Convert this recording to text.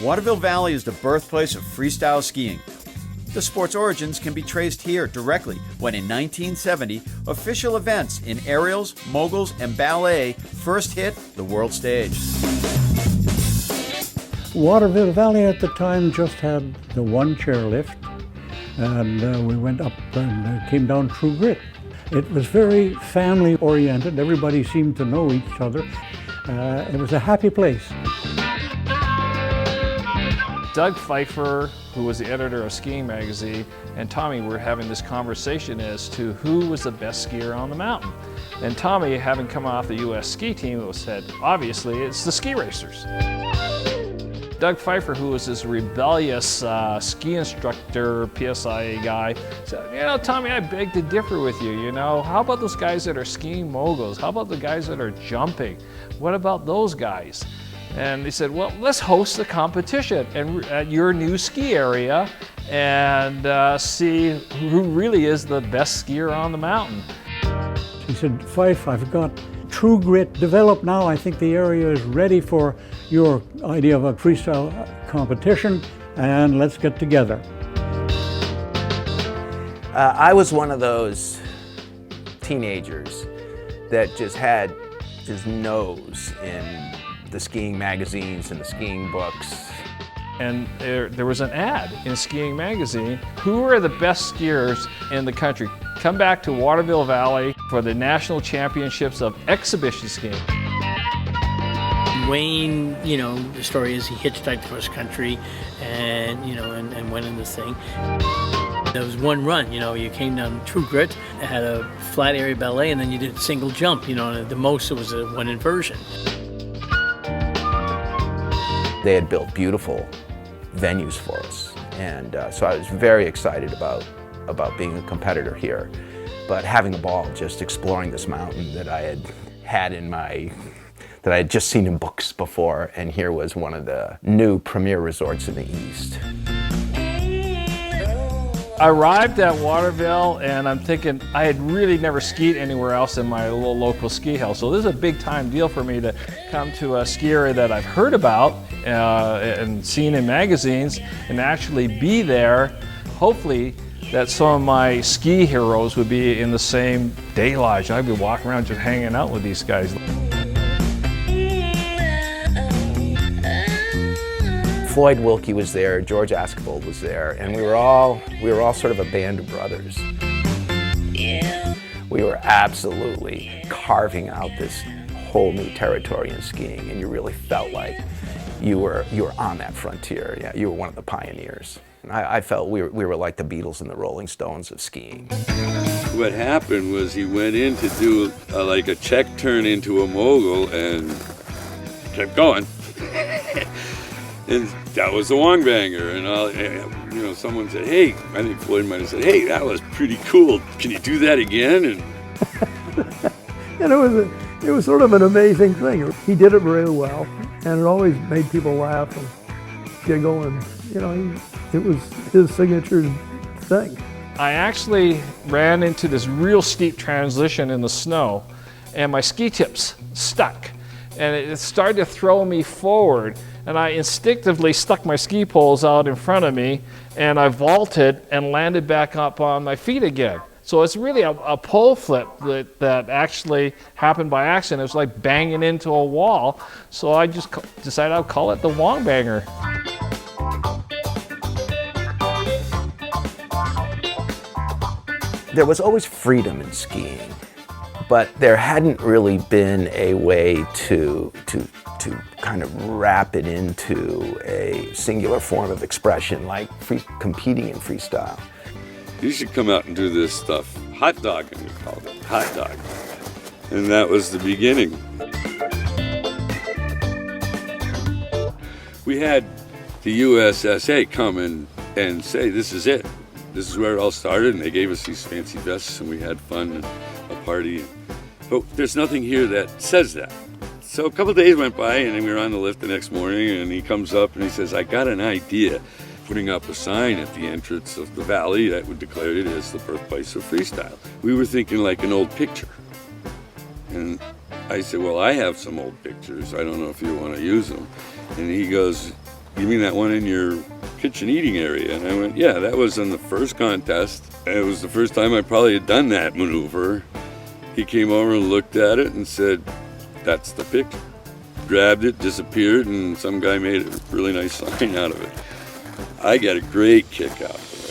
Waterville Valley is the birthplace of freestyle skiing. The sport's origins can be traced here directly when in 1970, official events in aerials, moguls, and ballet first hit the world stage. Waterville Valley at the time just had the one chairlift, and we went up and came down True Grit. It was very family oriented. Everybody seemed to know each other. It was a happy place. Doug Pfeiffer, who was the editor of Skiing Magazine, and Tommy were having this conversation as to who was the best skier on the mountain. And Tommy, having come off the U.S. ski team, said, obviously, it's the ski racers. Doug Pfeiffer, who was this rebellious ski instructor, PSIA guy, said, you know, Tommy, I beg to differ with you, you know. How about those guys that are skiing moguls? How about the guys that are jumping? What about those guys? And they said, well, let's host a competition at your new ski area and see who really is the best skier on the mountain. He said, Fife, I've got True Grit developed now. I think the area is ready for your idea of a freestyle competition, and let's get together. I was one of those teenagers that just had his nose in the skiing magazines and the skiing books. And there was an ad in Skiing Magazine. Who are the best skiers in the country? Come back to Waterville Valley for the National Championships of Exhibition Skiing. Wayne, you know, the story is he hitchhiked across country and, you know, and went in this thing. There was one run, you know, you came down True Grit, had a flat area ballet, and then you did a single jump, you know, and the most it was a one inversion. They had built beautiful venues for us, and so I was very excited about being a competitor here. But having a ball just exploring this mountain that I had just seen in books before, and here was one of the new premier resorts in the East. I arrived at Waterville and I'm thinking I had really never skied anywhere else in my little local ski hill. So this is a big time deal for me to come to a ski area that I've heard about and seen in magazines and actually be there. Hopefully that some of my ski heroes would be in the same day lodge. I'd be walking around just hanging out with these guys. Floyd Wilkie was there, George Askebold was there, and we were all sort of a band of brothers. Yeah. We were absolutely carving out this whole new territory in skiing, and you really felt like you were on that frontier. Yeah, you were one of the pioneers. And I felt we were like the Beatles and the Rolling Stones of skiing. What happened was he went in to do like a check turn into a mogul and kept going. And that was the Wong Banger, and you know, someone said, "Hey," I think Floyd might have said, "Hey, that was pretty cool. Can you do that again?" And it was sort of an amazing thing. He did it very well, and it always made people laugh and giggle, and you know, it was his signature thing. I actually ran into this real steep transition in the snow, and my ski tips stuck, and it started to throw me forward. And I instinctively stuck my ski poles out in front of me, and I vaulted and landed back up on my feet again. So it's really a pole flip that actually happened by accident. It was like banging into a wall. So I just decided I'll call it the Wong Banger. There was always freedom in skiing, but there hadn't really been a way to kind of wrap it into a singular form of expression like competing in freestyle. You should come out and do this stuff. Hot dogging, we called it. Hot dog. And that was the beginning. We had the USSA come and say, this is it. This is where it all started, and they gave us these fancy vests, and we had fun and a party. But there's nothing here that says that. So a couple of days went by, and then we were on the lift the next morning, and he comes up and he says, I got an idea, putting up a sign at the entrance of the valley that would declare it as the birthplace of freestyle. We were thinking like an old picture. And I said, well, I have some old pictures. I don't know if you want to use them. And he goes, you mean that one in your kitchen eating area? And I went, yeah, that was in the first contest. It was the first time I probably had done that maneuver. He came over and looked at it and said, that's the pick. Grabbed it, disappeared, and some guy made a really nice sign out of it. I got a great kick out of it.